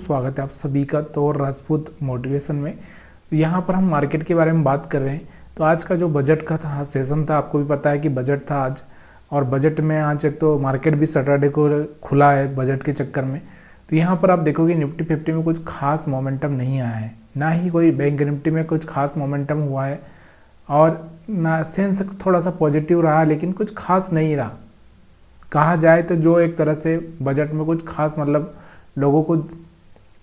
स्वागत है आप सभी का तो राजपूत मोटिवेशन में। यहाँ पर हम मार्केट के बारे में बात कर रहे हैं। तो आज का जो बजट का था सेशन था, आपको भी पता है कि बजट था आज। और बजट में आज एक तो मार्केट भी सैटरडे को खुला है बजट के चक्कर में। तो यहाँ पर आप देखोगे निफ्टी 50 में कुछ खास मोमेंटम नहीं आया है, ना ही कोई बैंक निफ्टी में कुछ खास मोमेंटम हुआ है, और ना सेंसेक्स थोड़ा सा पॉजिटिव रहा लेकिन कुछ खास नहीं रहा। कहा जाए तो जो एक तरह से बजट में कुछ खास मतलब लोगों को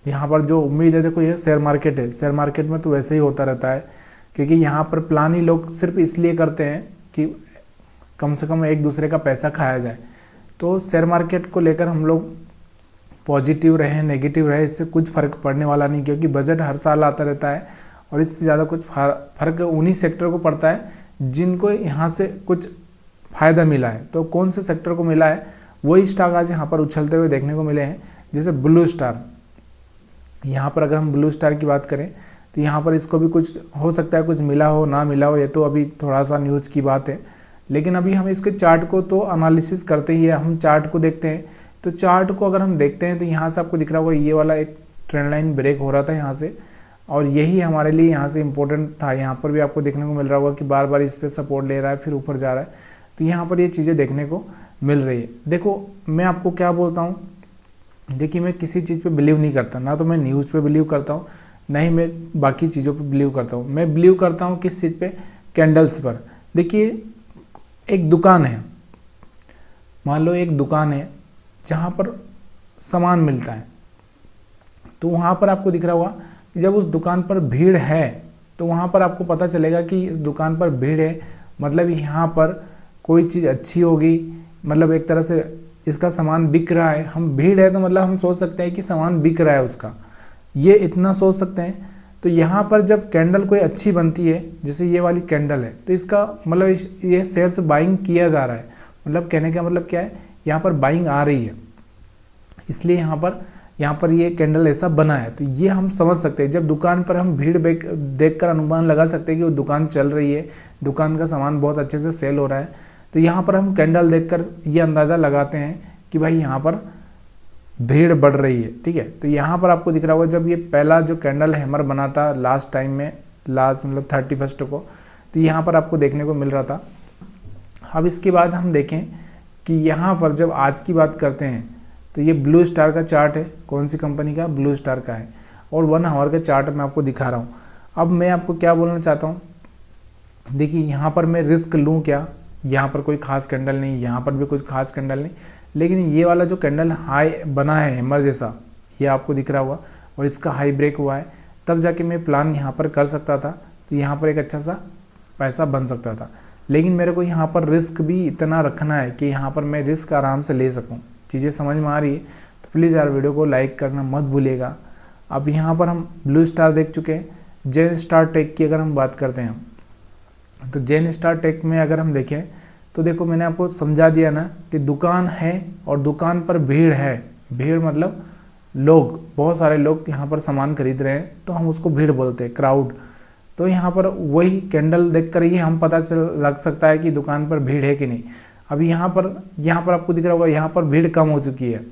यहाँ पर जो उम्मीद है, देखो ये शेयर मार्केट है, शेयर मार्केट में तो वैसे ही होता रहता है क्योंकि यहाँ पर प्लान ही लोग सिर्फ इसलिए करते हैं कि कम से कम एक दूसरे का पैसा खाया जाए। तो शेयर मार्केट को लेकर हम लोग पॉजिटिव रहे नेगेटिव रहे, इससे कुछ फ़र्क पड़ने वाला नहीं, क्योंकि बजट हर साल आता रहता है और इससे ज़्यादा कुछ फ़र्क उन्हीं सेक्टर को पड़ता है जिनको यहाँ से कुछ फ़ायदा मिला है। तो कौन से सेक्टर को मिला है, वही स्टॉक आज यहाँ पर उछलते हुए देखने को मिले हैं। जैसे ब्लू स्टार, यहाँ पर अगर हम ब्लू स्टार की बात करें तो यहाँ पर इसको भी कुछ हो सकता है, कुछ मिला हो ना मिला हो, ये तो अभी थोड़ा सा न्यूज़ की बात है। लेकिन अभी हम इसके चार्ट को तो एनालिसिस करते ही है, हम चार्ट को देखते हैं। तो चार्ट को अगर हम देखते हैं तो यहाँ से आपको दिख रहा होगा ये वाला एक ट्रेंड लाइन ब्रेक हो रहा था यहाँ से, और यही हमारे लिए यहाँ से इम्पोर्टेंट था। यहाँ पर भी आपको देखने को मिल रहा होगा कि बार बार इस पर सपोर्ट ले रहा है फिर ऊपर जा रहा है। तो यहाँ पर ये चीज़ें देखने को मिल रही है। देखो मैं आपको क्या बोलता हूँ, देखिए मैं किसी चीज़ पे बिलीव नहीं करता, ना तो मैं न्यूज़ पे बिलीव करता हूँ ना ही मैं बाकी चीज़ों पे बिलीव करता हूँ। मैं बिलीव करता हूँ किस चीज़ पे, कैंडल्स पर। देखिए एक दुकान है, मान लो एक दुकान है जहाँ पर सामान मिलता है, तो वहाँ पर आपको दिख रहा होगा कि जब उस दुकान पर भीड़ है तो वहाँ पर आपको पता चलेगा कि इस दुकान पर भीड़ है, मतलब यहाँ पर कोई चीज़ अच्छी होगी, मतलब एक तरह से इसका सामान बिक रहा है। हम भीड़ है तो मतलब हम सोच सकते हैं कि सामान बिक रहा है उसका, ये इतना सोच सकते हैं। तो यहाँ पर जब कैंडल कोई अच्छी बनती है, जैसे ये वाली कैंडल है, तो इसका मतलब ये शेयर से बाइंग किया जा रहा है, मतलब कहने का मतलब क्या है, यहाँ पर बाइंग आ रही है, इसलिए यहाँ पर ये कैंडल ऐसा बना है। तो ये हम समझ सकते हैं, जब दुकान पर हम भीड़ देख कर अनुमान लगा सकते हैं कि वो दुकान चल रही है, दुकान का सामान बहुत अच्छे से सेल हो रहा है। तो यहाँ पर हम कैंडल देखकर ये अंदाज़ा लगाते हैं कि भाई यहाँ पर भीड़ बढ़ रही है, ठीक है। तो यहाँ पर आपको दिख रहा होगा जब ये पहला जो कैंडल हैमर बना था लास्ट टाइम में, लास्ट मतलब 31 को, तो यहाँ पर आपको देखने को मिल रहा था। अब इसके बाद हम देखें कि यहाँ पर जब आज की बात करते हैं तो ये ब्लू स्टार का चार्ट है, कौन सी कंपनी का, ब्लू स्टार का है, और 1 आवर का चार्ट मैं आपको दिखा रहा हूँ। अब मैं आपको क्या बोलना चाहता हूँ, देखिए यहाँ पर मैं रिस्क लूँ क्या, यहाँ पर कोई खास कैंडल नहीं, यहाँ पर भी कुछ खास कैंडल नहीं, लेकिन ये वाला जो कैंडल हाई बना है हैमर जैसा, ये आपको दिख रहा होगा, और इसका हाई ब्रेक हुआ है, तब जाके मैं प्लान यहाँ पर कर सकता था, तो यहाँ पर एक अच्छा सा पैसा बन सकता था। लेकिन मेरे को यहाँ पर रिस्क भी इतना रखना है कि यहाँ पर मैं रिस्क आराम से ले सकूँ। चीज़ें समझ में आ रही है तो प्लीज़ यार वीडियो को लाइक करना मत भूलिएगा। अब यहाँ पर हम ब्लू स्टार देख चुके हैं। जेन स्टार टेक की अगर हम बात करते हैं तो जेन स्टार टेक में अगर हम देखें तो देखो मैंने आपको समझा दिया ना कि दुकान है और दुकान पर भीड़ है, भीड़ मतलब लोग, बहुत सारे लोग यहाँ पर सामान खरीद रहे हैं, तो हम उसको भीड़ बोलते हैं, क्राउड। तो यहाँ पर वही कैंडल देखकर ही हम पता लग सकता है कि दुकान पर भीड़ है कि नहीं। अभी यहाँ पर आपको दिख रहा होगा यहाँ पर भीड़ कम हो चुकी है।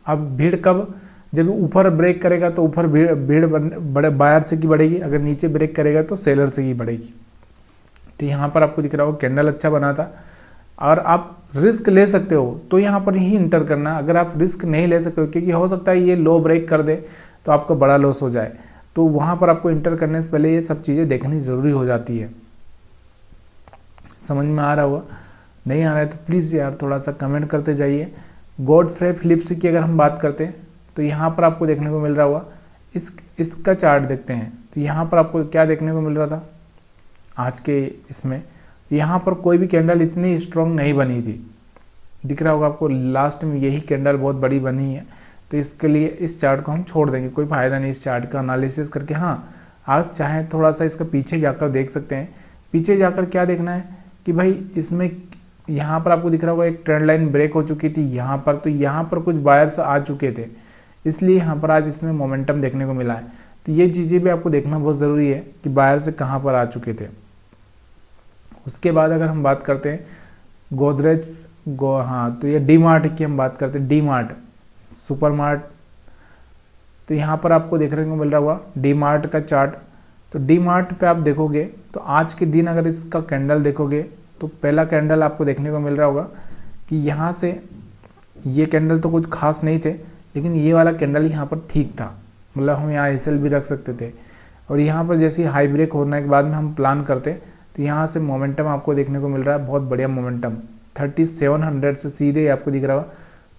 अब भीड़ कब, जब ऊपर ब्रेक करेगा तो ऊपर भीड़ बड़े बायर से की बढ़ेगी, अगर नीचे ब्रेक करेगा तो सेलर से की बढ़ेगी। तो यहाँ पर आपको दिख रहा होगा कैंडल अच्छा बना था, और आप रिस्क ले सकते हो तो यहाँ पर ही इंटर करना। अगर आप रिस्क नहीं ले सकते हो, क्योंकि हो सकता है ये लो ब्रेक कर दे तो आपका बड़ा लॉस हो जाए, तो वहाँ पर आपको इंटर करने से पहले ये सब चीज़ें देखनी ज़रूरी हो जाती है। समझ में आ रहा होगा, नहीं आ रहा है तो प्लीज़ यार थोड़ा सा कमेंट करते जाइए। गॉडफ्रे फिलिप्स की अगर हम बात करते हैं तो यहाँ पर आपको देखने को मिल रहा होगा, इसका चार्ट देखते हैं तो यहाँ पर आपको क्या देखने को मिल रहा था आज के इसमें, यहाँ पर कोई भी कैंडल इतनी स्ट्रॉन्ग नहीं बनी थी, दिख रहा होगा आपको, लास्ट में यही कैंडल बहुत बड़ी बनी है। तो इसके लिए इस चार्ट को हम छोड़ देंगे, कोई फ़ायदा नहीं इस चार्ट का एनालिसिस करके। हाँ आप चाहें थोड़ा सा इसका पीछे जाकर देख सकते हैं। पीछे जाकर क्या देखना है कि भाई इसमें यहाँ पर आपको दिख रहा होगा एक ट्रेंड लाइन ब्रेक हो चुकी थी यहाँ पर, तो यहाँ पर कुछ बायर्स आ चुके थे, इसलिए यहाँ पर आज इसमें मोमेंटम देखने को मिला है। तो ये चीज़ें भी आपको देखना बहुत ज़रूरी है कि बायर से कहाँ पर आ चुके थे। उसके बाद अगर हम बात करते हैं हाँ तो ये डी मार्ट की हम बात करते हैं, डी मार्ट, सुपर मार्ट तो यहाँ पर आपको देखने को मिल रहा होगा डी मार्ट का चार्ट। तो डी मार्ट पे आप देखोगे तो आज के दिन अगर इसका कैंडल देखोगे तो पहला कैंडल आपको देखने को मिल रहा होगा कि यहाँ से ये कैंडल तो कुछ खास नहीं थे, लेकिन ये वाला कैंडल यहाँ पर ठीक था, मतलब हम यहाँ एसएल भी रख सकते थे। और यहाँ पर जैसे हाई ब्रेक होने के बाद में हम प्लान करते तो यहाँ से मोमेंटम आपको देखने को मिल रहा है, बहुत बढ़िया मोमेंटम 3700 से सीधे आपको दिख रहा होगा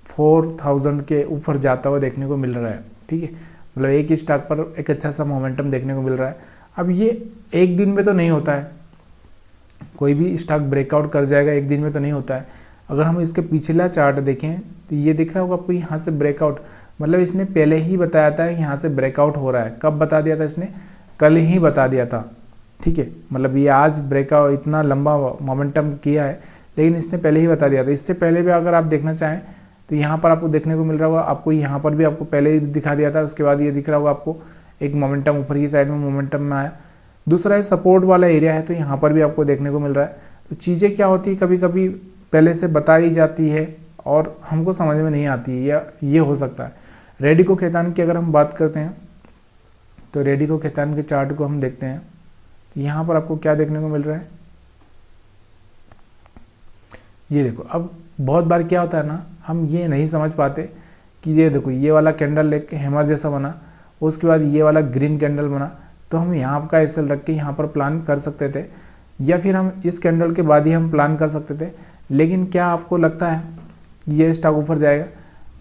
4000 के ऊपर जाता हुआ देखने को मिल रहा है। ठीक है, मतलब एक ही स्टॉक पर एक अच्छा सा मोमेंटम देखने को मिल रहा है। अब ये एक दिन में तो नहीं होता है, कोई भी स्टॉक ब्रेकआउट कर जाएगा एक दिन में तो नहीं होता है। अगर हम इसके पिछला चार्ट देखें तो ये दिख रहा होगा आपको यहाँ से ब्रेकआउट, मतलब इसने पहले ही बताया था यहाँ से ब्रेकआउट हो रहा है। कब बता दिया था इसने? कल ही बता दिया था। ठीक है, मतलब ये आज ब्रेकआउट इतना लंबा मोमेंटम किया है, लेकिन इसने पहले ही बता दिया था। इससे पहले भी अगर आप देखना चाहें तो यहाँ पर आपको देखने को मिल रहा होगा, आपको यहाँ पर भी आपको पहले ही दिखा दिया था। उसके बाद ये दिख रहा होगा आपको एक मोमेंटम ऊपर की साइड में मोमेंटम में आया। दूसरा है सपोर्ट वाला एरिया है, तो यहाँ पर भी आपको देखने को मिल रहा है। तो चीज़ें क्या होती है, कभी कभी पहले से बताई जाती है और हमको समझ में नहीं आती है, या ये हो सकता है। रेडिको खैतान की अगर हम बात करते हैं तो रेडिको खैतान के चार्ट को हम देखते हैं तो यहाँ पर आपको क्या देखने को मिल रहा है, ये देखो। अब बहुत बार क्या होता है ना, हम ये नहीं समझ पाते कि ये देखो ये वाला कैंडल एक हैमर जैसा बना, उसके बाद ये वाला ग्रीन कैंडल बना, तो हम यहाँ का एसएल रख के यहाँ पर प्लान कर सकते थे, या फिर हम इस कैंडल के बाद ही हम प्लान कर सकते थे। लेकिन क्या आपको लगता है ये स्टॉक ऊपर जाएगा?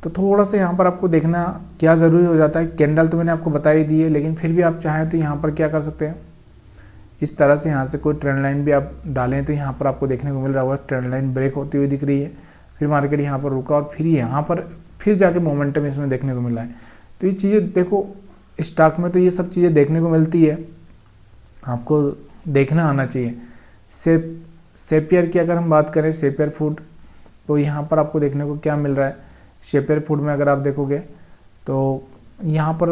तो थोड़ा सा यहाँ पर आपको देखना क्या ज़रूरी हो जाता है। कैंडल तो मैंने आपको बता ही दी है, लेकिन फिर भी आप चाहें तो यहाँ पर क्या कर सकते हैं, इस तरह से यहाँ से कोई ट्रेंड लाइन भी आप डालें तो यहाँ पर आपको देखने को मिल रहा होगा ट्रेंड लाइन ब्रेक होती हुई दिख रही है। फिर मार्केट यहाँ पर रुका और फिर यहाँ पर फिर जाके मोमेंटम इसमें देखने को मिला है। तो ये चीज़ें देखो, स्टॉक में तो ये सब चीज़ें देखने को मिलती है, आपको देखना आना चाहिए। सेपियर की अगर हम बात करें, सेपियर फूड, तो यहाँ पर आपको देखने को क्या मिल रहा है। सेपियर फूड में अगर आप देखोगे तो यहाँ पर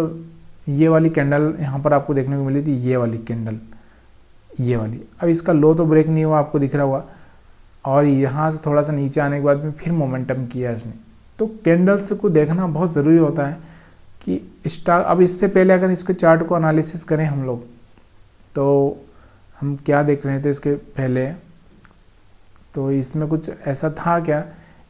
ये वाली कैंडल यहाँ पर आपको देखने को मिली थी, ये वाली कैंडल, ये वाली। अब इसका लो तो ब्रेक नहीं हुआ, आपको दिख रहा हुआ, और यहाँ से थोड़ा सा नीचे आने के बाद में फिर मोमेंटम किया इसने। तो कैंडल्स को देखना बहुत ज़रूरी होता है कि स्टॉक। अब इससे पहले अगर इसके चार्ट को एनालिसिस करें हम लोग, तो हम क्या देख रहे थे इसके पहले, तो इसमें कुछ ऐसा था क्या,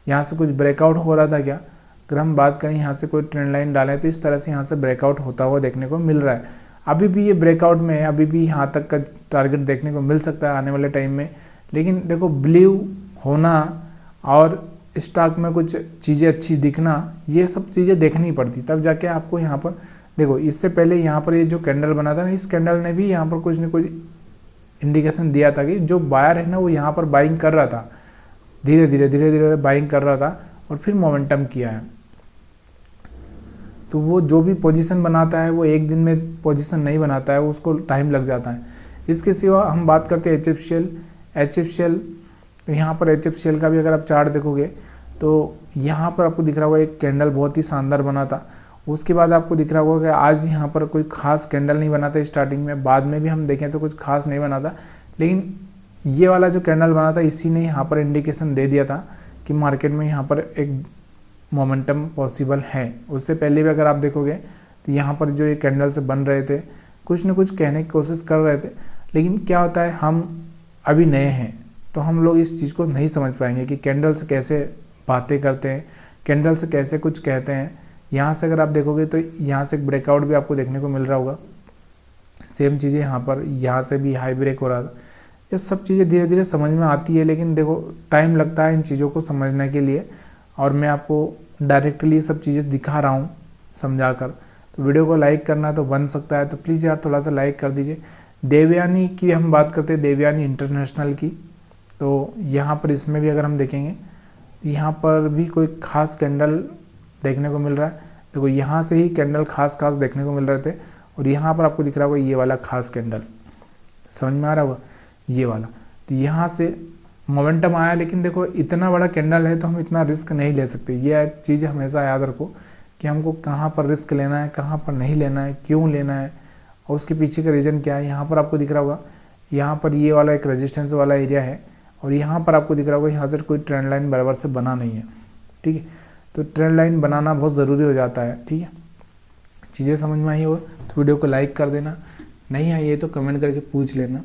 यहाँ से कुछ ब्रेकआउट हो रहा था क्या? अगर हम बात करें यहाँ से कोई ट्रेंड लाइन डालें तो इस तरह से यहाँ से ब्रेकआउट होता हुआ देखने को मिल रहा है। अभी भी ये ब्रेकआउट में है, अभी भी यहाँ तक का टारगेट देखने को मिल सकता है आने वाले टाइम में। लेकिन देखो, बिलीव होना और स्टॉक में कुछ चीज़ें अच्छी दिखना, ये सब चीज़ें देखनी पड़ती, तब जाके आपको यहाँ पर देखो। इससे पहले यहाँ पर ये जो कैंडल बना था ना, इस कैंडल ने भी यहाँ पर कुछ न कुछ इंडिकेशन दिया था कि जो बायर है ना वो यहाँ पर बाइंग कर रहा था, धीरे धीरे बाइंग कर रहा था और फिर मोमेंटम किया है। तो वो जो भी पोजीशन बनाता है वो एक दिन में पोजीशन नहीं बनाता है, उसको टाइम लग जाता है। इसके सिवा हम बात करते हैं HFCL, तो यहाँ पर HFCL का भी अगर आप चार्ट देखोगे तो यहाँ पर आपको दिख रहा होगा एक कैंडल बहुत ही शानदार बना था। उसके बाद आपको दिख रहा होगा कि आज यहाँ पर कोई खास कैंडल नहीं बना था स्टार्टिंग में, बाद में भी हम देखें तो कुछ खास नहीं बना था, लेकिन ये वाला जो कैंडल बना था इसी ने यहाँ पर इंडिकेशन दे दिया था कि मार्केट में यहाँ पर एक मोमेंटम पॉसिबल है। उससे पहले भी अगर आप देखोगे तो यहाँ पर जो ये कैंडल से बन रहे थे, कुछ न कुछ कहने की कोशिश कर रहे थे, लेकिन क्या होता है, हम अभी नए हैं तो हम लोग इस चीज़ को नहीं समझ पाएंगे कि कैंडल से कैसे बातें करते हैं, कैंडल से कैसे कुछ कहते हैं। यहाँ से अगर आप देखोगे तो यहाँ से एक ब्रेकआउट भी आपको देखने को मिल रहा होगा, सेम चीज़ें यहाँ से भी हाई ब्रेक हो रहा था। ये सब चीज़ें धीरे धीरे समझ में आती है, लेकिन देखो टाइम लगता है इन चीज़ों को समझने के लिए, और मैं आपको डायरेक्टली सब चीज़ें दिखा रहा हूँ समझाकर। तो वीडियो को लाइक करना तो बन सकता है, तो प्लीज़ यार थोड़ा सा लाइक कर दीजिए। देवयानी की हम बात करते हैं, देवयानी इंटरनेशनल की, तो यहाँ पर इसमें भी अगर हम देखेंगे यहाँ पर भी कोई खास कैंडल देखने को मिल रहा है। देखो यहाँ से ही कैंडल खास देखने को मिल रहे थे, और यहाँ पर आपको दिख रहा होगा ये वाला खास कैंडल, समझ में आ रहा होगा ये वाला। तो यहाँ से मोमेंटम आया, लेकिन देखो इतना बड़ा कैंडल है तो हम इतना रिस्क नहीं ले सकते। ये एक चीज़ हमेशा याद रखो कि हमको कहाँ पर रिस्क लेना है, कहाँ पर नहीं लेना है, क्यों लेना है, और उसके पीछे का रीज़न क्या है। यहाँ पर आपको दिख रहा होगा, यहाँ पर ये वाला एक रेजिस्टेंस वाला एरिया है, और यहाँ पर आपको दिख रहा होगा यहाँ से कोई ट्रेंड लाइन बराबर से बना नहीं है। ठीक है, तो ट्रेंड लाइन बनाना बहुत ज़रूरी हो जाता है। ठीक है, चीज़ें समझ में आई हो तो वीडियो को लाइक कर देना, नहीं आई है तो कमेंट करके पूछ लेना।